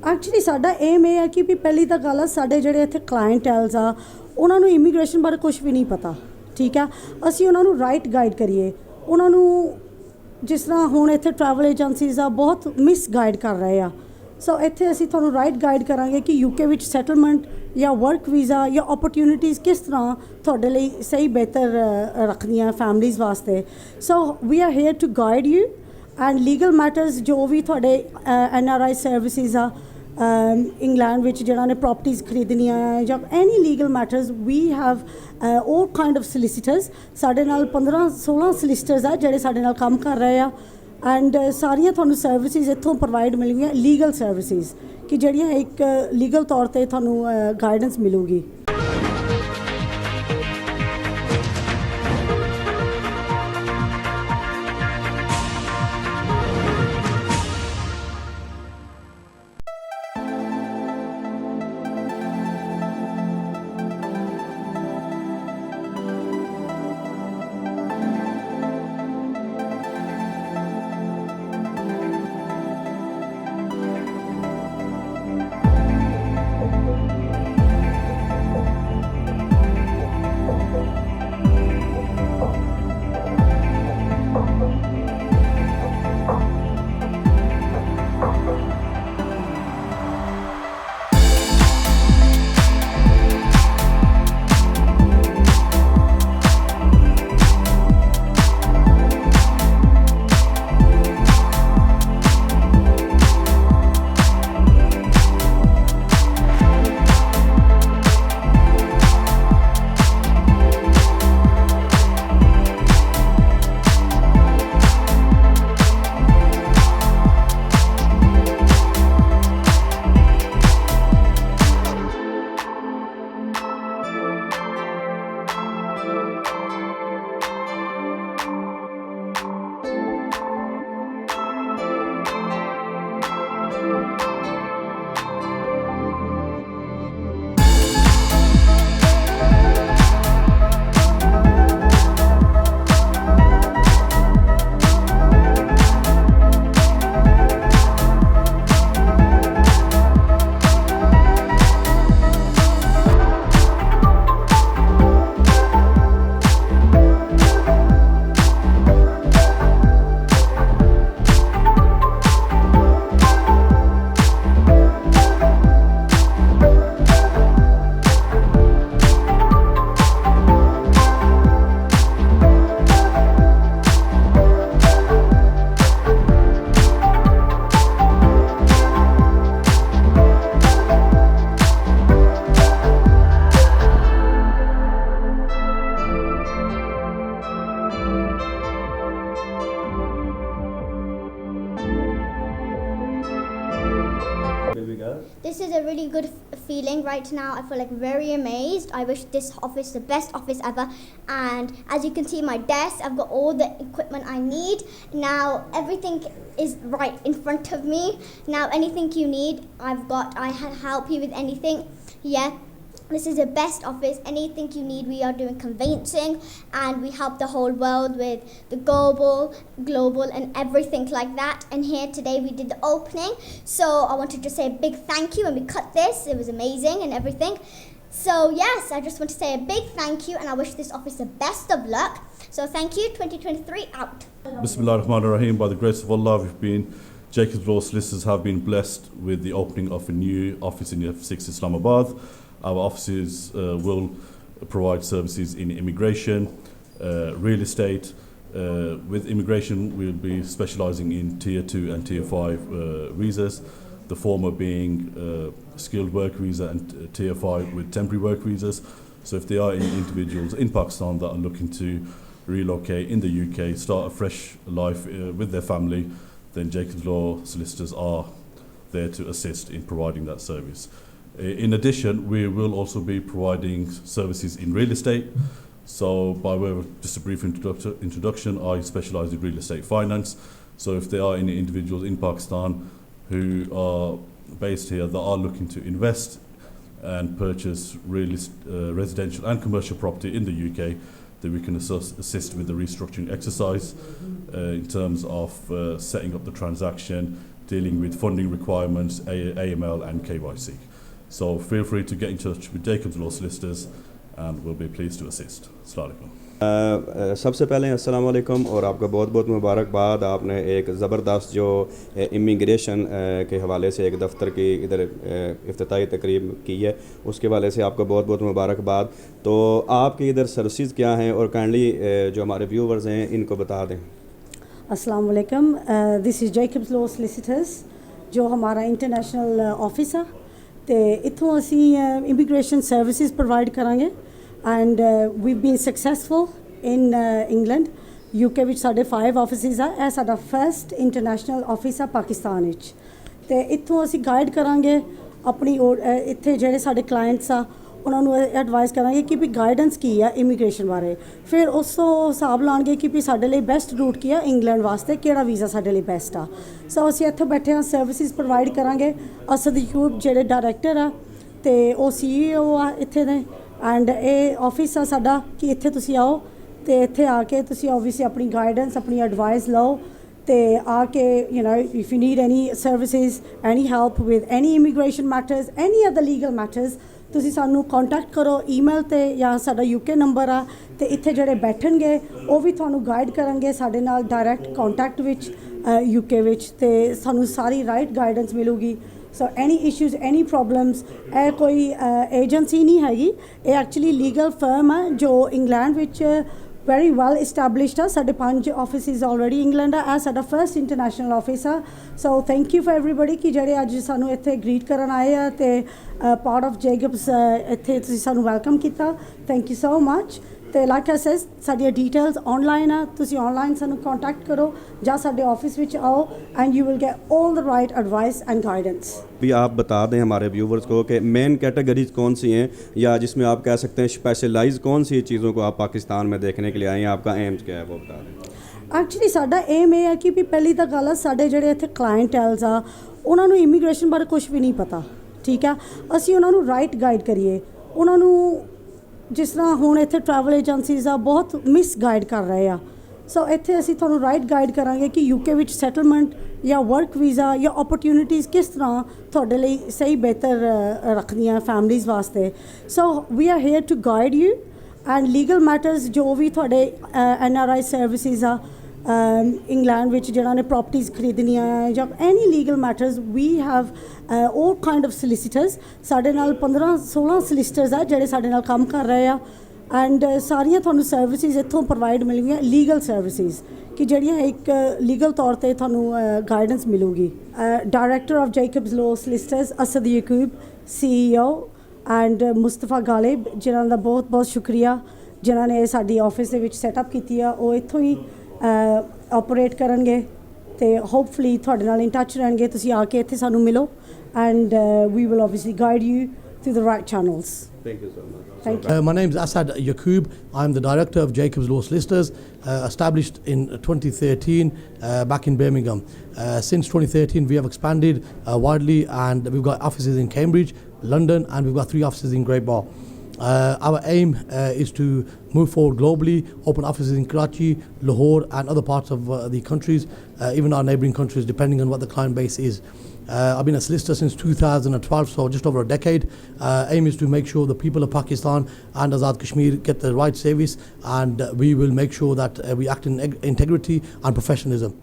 Actually ਸਾਡਾ aim ਇਹ ਹੈ ਕਿ ਵੀ ਪਹਿਲੀ ਤਾਂ ਗੱਲ ਆ ਸਾਡੇ ਜਿਹੜੇ ਇੱਥੇ ਕਲਾਇੰਟੈਲਸ ਆ ਉਹਨਾਂ ਨੂੰ ਇਮੀਗ੍ਰੇਸ਼ਨ ਬਾਰੇ ਕੁਝ ਵੀ ਨਹੀਂ ਪਤਾ, ਠੀਕ ਆ। ਅਸੀਂ ਉਹਨਾਂ ਨੂੰ ਰਾਈਟ ਗਾਈਡ ਕਰੀਏ, ਉਹਨਾਂ ਨੂੰ ਜਿਸ ਤਰ੍ਹਾਂ ਹੁਣ ਇੱਥੇ ਟਰੈਵਲ ਏਜੰਸੀਜ਼ ਆ ਬਹੁਤ ਮਿਸ ਗਾਈਡ ਕਰ ਰਹੇ ਆ। ਸੋ ਇੱਥੇ ਅਸੀਂ ਤੁਹਾਨੂੰ ਰਾਈਟ ਗਾਈਡ ਕਰਾਂਗੇ ਕਿ ਯੂਕੇ ਵਿੱਚ ਸੈਟਲਮੈਂਟ ਜਾਂ ਵਰਕ ਵੀਜ਼ਾ ਜਾਂ ਓਪਰਚੁਨਿਟੀਜ਼ ਕਿਸ ਤਰ੍ਹਾਂ ਤੁਹਾਡੇ ਲਈ ਸਹੀ ਬਿਹਤਰ ਰੱਖਦੀਆਂ ਫੈਮਲੀਜ਼ ਵਾਸਤੇ। So we are here to guide you and legal matters ਜੋ ਵੀ ਤੁਹਾਡੇ NRI ਸਰਵਿਸਿਜ਼ ਆ ਇੰਗਲੈਂਡ ਵਿੱਚ ਜਿਹਨਾਂ ਨੇ ਪ੍ਰੋਪਰਟੀਜ਼ ਖਰੀਦਣੀਆਂ ਹੈ ਜਾਂ any legal matters we have all kind of solicitors। ਸਾਡੇ ਨਾਲ 15-16 solicitors ਆ ਜਿਹੜੇ ਸਾਡੇ ਨਾਲ ਕੰਮ ਕਰ ਰਹੇ ਆ ਐਂਡ ਸਾਰੀਆਂ ਤੁਹਾਨੂੰ ਸਰਵਿਸਿਜ਼ ਇੱਥੋਂ ਪ੍ਰੋਵਾਈਡ ਮਿਲਣਗੀਆਂ, ਲੀਗਲ ਸਰਵਿਸਿਜ਼ ਕਿ ਜਿਹੜੀਆਂ ਇੱਕ ਲੀਗਲ ਤੌਰ 'ਤੇ ਤੁਹਾਨੂੰ ਗਾਈਡੈਂਸ ਮਿਲੂਗੀ। This is a really good feeling right now. I feel like very amazed. I wish this office the best office ever. And as you can see my desk, I've got all the equipment I need. Now everything is right in front of me. Now anything you need, I've got. I can help you with anything. Yeah. This is the best office. Anything you need, we are doing conveyancing, and we help the whole world with the global and everything like that. And here today we did the opening. So I wanted to say a big thank you when we cut this. It was amazing and everything. So yes, I just want to say a big thank you, and I wish this office the best of luck. So thank you. 2023 out. Bismillah ar-Rahman ar-Rahim. By the grace of Allah, Jikeb's Law Solicitors have been blessed with the opening of a new office in F6 Islamabad. Our offices will provide services in immigration, real estate. With immigration, we'll be specializing in Tier 2 and Tier 5 visas, the former being skilled work visa and Tier 5 with temporary work visas. So if there are any individuals in Pakistan that are looking to relocate in the UK, start a fresh life with their family, then Jikeb's Law Solicitors are there to assist in providing that service. In addition, we will also be providing services in real estate. So by way of just a brief introduction, I specialize in real estate finance. So if there are any individuals in Pakistan who are based here that are looking to invest and purchase residential and commercial property in the UK, then we can assist with the restructuring exercise in terms of setting up the transaction, dealing with funding requirements, AML and KYC. So feel free to get in touch with Jacob's Law Solicitors and we'll be pleased to assist. Assalamu alaikum. सबसे पहले अस्सलाम वालेकुम और आपका बहुत बहुत मुबारकबाद। आपने एक ज़बरदस्त जो इमिग्रेशन के हवाले से एक दफ्तर की इधर इफ्तिताही तकरीब की है, उसके हवाले से आपको बहुत बहुत मुबारकबाद। तो आपकी इधर सर्विसेज क्या हैं और काइंडली जो हमारे व्यूवर्स हैं इनको बता दें। अस्सलाम वालेकुम, this is Jacobs law solicitors जो हमारा इंटरनेशनल ऑफिस है तो इत्थों असी इमिग्रेशन सर्विसेज प्रोवाइड करांगे and we been successful in England UK ਵਿੱਚ ਸਾਡੇ 5 ਆਫਿਸਿਸ ਆ। ਇਹ ਸਾਡਾ ਫਰਸਟ ਇੰਟਰਨੈਸ਼ਨਲ ਆਫਿਸ ਆ ਪਾਕਿਸਤਾਨ ਵਿੱਚ ਤੇ ਇੱਥੋਂ ਅਸੀਂ ਗਾਈਡ ਕਰਾਂਗੇ ਆਪਣੀ ਇੱਥੇ ਜਿਹੜੇ ਸਾਡੇ ਕਲਾਇੰਟਸ ਆ ਉਹਨਾਂ ਨੂੰ ਐਡਵਾਈਸ ਕਰਾਂਗੇ ਕਿ ਵੀ ਗਾਈਡੈਂਸ ਕੀ ਆ ਇਮੀਗ੍ਰੇਸ਼ਨ ਬਾਰੇ, ਫਿਰ ਉਸ ਤੋਂ ਹਿਸਾਬ ਲਾਣਗੇ ਕਿ ਵੀ ਸਾਡੇ ਲਈ ਬੈਸਟ ਰੂਟ ਕੀ ਆ ਇੰਗਲੈਂਡ ਵਾਸਤੇ, ਕਿਹੜਾ ਵੀਜ਼ਾ ਸਾਡੇ ਲਈ ਬੈਸਟ ਆ। ਸੋ ਅਸੀਂ ਇੱਥੇ ਬੈਠੇ ਹਾਂ, ਸਰਵਿਸਿਜ਼ ਪ੍ਰੋਵਾਈਡ ਕਰਾਂਗੇ। ਯعقوب ਜਿਹੜੇ ਡਾਇਰੈਕਟਰ ਆ ਤੇ ਉਹ CEO ਆ ਇੱਥੇ ਦੇ ਐਂਡ ਇਹ ਆਫਿਸ ਆ ਸਾਡਾ ਕਿ ਇੱਥੇ ਤੁਸੀਂ ਆਓ ਤੇ ਇੱਥੇ ਆ ਕੇ ਤੁਸੀਂ ਓਬਵੀਅਸਲੀ ਆਪਣੀ ਗਾਈਡੈਂਸ ਆਪਣੀ ਐਡਵਾਈਸ ਲਓ ਤੇ ਆ ਕੇ if you need any services any help with any immigration matters any other legal matters ਤੁਸੀਂ ਸਾਨੂੰ ਕੰਟੈਕਟ ਕਰੋ ਈਮੇਲ ਤੇ ਜਾਂ ਸਾਡਾ UK ਨੰਬਰ ਆ ਤੇ ਇੱਥੇ ਜਿਹੜੇ ਬੈਠਣਗੇ ਉਹ ਵੀ ਤੁਹਾਨੂੰ ਗਾਈਡ ਕਰਨਗੇ ਸਾਡੇ ਨਾਲ ਡਾਇਰੈਕਟ ਕੰਟੈਕਟ ਵਿੱਚ UK ਵਿੱਚ ਤੇ ਸਾਨੂੰ ਸਾਰੀ ਰਾਈਟ ਗਾਈਡੈਂਸ ਮਿਲੂਗੀ। ਸੋ ਐਨੀ ਇਸ਼ੂਜ਼ ਐਨੀ ਪ੍ਰੋਬਲਮਸ, ਇਹ ਕੋਈ ਏਜੰਸੀ ਨਹੀਂ ਹੈਗੀ, ਇਹ ਐਕਚੁਅਲੀ ਲੀਗਲ ਫਰਮ ਹੈ ਜੋ ਇੰਗਲੈਂਡ ਵਿੱਚ ਵੈਰੀ ਵੈਲ ਇਸਟੈਬਲਿਸ਼ਡ ਆ। ਸਾਡੇ 5 ਆਫਿਸਿਸ ਆਲਰੇਡੀ ਇੰਗਲੈਂਡ ਆ। ਇਹ ਸਾਡਾ ਫਰਸਟ ਇੰਟਰਨੈਸ਼ਨਲ ਆਫਿਸ ਆ। So thank you for everybody ਕਿ ਜਿਹੜੇ ਅੱਜ ਸਾਨੂੰ ਇੱਥੇ ਗ੍ਰੀਟ ਕਰਨ ਆਏ ਆ ਤੇ ਪਾਰਟ ਆਫ ਜੇਕਬਸ ਇੱਥੇ ਤੁਸੀਂ ਸਾਨੂੰ ਵੈਲਕਮ ਕੀਤਾ। Thank you so much. ਤੇ ਲਾਈਕ ਆਈ ਸੇਜ਼ ਸਾਡੀਆਂ ਡੀਟੇਲਸ ਆਨਲਾਈਨ ਆ, ਤੁਸੀਂ ਆਨਲਾਈਨ ਸਾਨੂੰ ਕੰਟੈਕਟ ਕਰੋ ਜਾਂ ਸਾਡੇ ऑफिस ਵਿੱਚ आओ and you will get all the right advice and guidance. भी आप बता दें हमारे व्यूवर्स को कि मेन कैटेगरीज कौन सी हैं या जिसमें आप कह सकते हैं स्पेशलाइज कौन सी चीज़ों को आप पाकिस्तान में देखने के लिए आए हैं, आपका एम्स क्या है वो बता दें। ਐਕਚੁਅਲੀ ਸਾਡਾ ਏਮ ਇਹ ਹੈ ਕਿ ਵੀ ਪਹਿਲੀ ਤਾਂ ਗੱਲ ਆ ਸਾਡੇ ਜਿਹੜੇ ਇੱਥੇ ਕਲਾਇੰਟੈਲਸ ਆ ਉਹਨਾਂ ਨੂੰ ਇਮੀਗ੍ਰੇਸ਼ਨ ਬਾਰੇ ਕੁਝ ਵੀ ਨਹੀਂ ਪਤਾ, ਠੀਕ ਆ। ਅਸੀਂ ਉਹਨਾਂ ਨੂੰ ਰਾਈਟ ਗਾਈਡ ਕਰੀਏ। ਉਹਨਾਂ ਨੂੰ ਜਿਸ ਤਰ੍ਹਾਂ ਹੁਣ ਇੱਥੇ ਟਰੈਵਲ ਏਜੰਸੀਜ਼ ਆ ਬਹੁਤ ਮਿਸ ਗਾਈਡ ਕਰ ਰਹੇ ਆ। ਸੋ ਇੱਥੇ ਅਸੀਂ ਤੁਹਾਨੂੰ ਰਾਈਟ ਗਾਈਡ ਕਰਾਂਗੇ ਕਿ UK ਵਿੱਚ ਸੈਟਲਮੈਂਟ ਜਾਂ ਵਰਕ ਵੀਜ਼ਾ ਜਾਂ ਓਪਰਚੁਨਿਟੀਜ਼ ਕਿਸ ਤਰ੍ਹਾਂ ਤੁਹਾਡੇ ਲਈ ਸਹੀ ਬਿਹਤਰ ਰੱਖਦੀਆਂ ਫੈਮਲੀਜ਼ ਵਾਸਤੇ। So we are here to guide you and legal matters ਜੋ ਵੀ ਤੁਹਾਡੇ NRI ਸਰਵਿਸਿਜ਼ ਆ ਇੰਗਲੈਂਡ ਵਿੱਚ ਜਿਹਨਾਂ ਨੇ ਪ੍ਰੋਪਰਟੀਜ਼ ਖਰੀਦਣੀਆਂ ਹੈ ਜਾਂ any legal matters we have all kind of solicitors। ਸਾਡੇ ਨਾਲ 15-16 solicitors ਆ ਜਿਹੜੇ ਸਾਡੇ ਨਾਲ ਕੰਮ ਕਰ ਰਹੇ ਆ ਐਂਡ ਸਾਰੀਆਂ ਤੁਹਾਨੂੰ ਸਰਵਿਸਿਜ਼ ਇੱਥੋਂ ਪ੍ਰੋਵਾਈਡ ਮਿਲਣਗੀਆਂ ਲੀਗਲ ਸਰਵਿਸਿਜ਼ ਕਿ ਜਿਹੜੀਆਂ ਇੱਕ ਲੀਗਲ ਤੌਰ 'ਤੇ ਤੁਹਾਨੂੰ ਗਾਈਡੈਂਸ ਮਿਲੂਗੀ। Director of Jacobs law solicitors Yaqub CEO and Mustafa Ghalib ਜਿਨ੍ਹਾਂ ਦਾ ਬਹੁਤ ਬਹੁਤ ਸ਼ੁਕਰੀਆ ਜਿਨ੍ਹਾਂ ਨੇ ਸਾਡੀ ਆਫਿਸ ਦੇ ਵਿੱਚ ਸੈਟਅਪ ਕੀਤੀ ਆ। ਉਹ ਇੱਥੋਂ ਹੀ ਆਪਰੇਟ ਕਰਨਗੇ ਤੇ ਹੋਪਫੁਲੀ ਤੁਹਾਡੇ ਨਾਲ ਇਨ ਟੱਚ ਰਹਿਣਗੇ। ਤੁਸੀਂ ਆ ਕੇ ਇੱਥੇ ਸਾਨੂੰ ਮਿਲੋ and we will obviously guide you through the right channels. Thank you so much. Thank you. My name is Yaqub. I'm the director of Jacob's Law Solicitors, established in 2013 back in Birmingham. Since 2013 we have expanded widely and we've got offices in Cambridge, London and we've got 3 offices in Great Bar. Our aim is to move forward globally, open offices in Karachi, Lahore and other parts of the countries, even our neighbouring countries depending on what the client base is. I've been a solicitor since 2012, so just over a decade. Aim is to make sure the people of Pakistan and Azad Kashmir get the right service and we will make sure that we act in integrity and professionalism.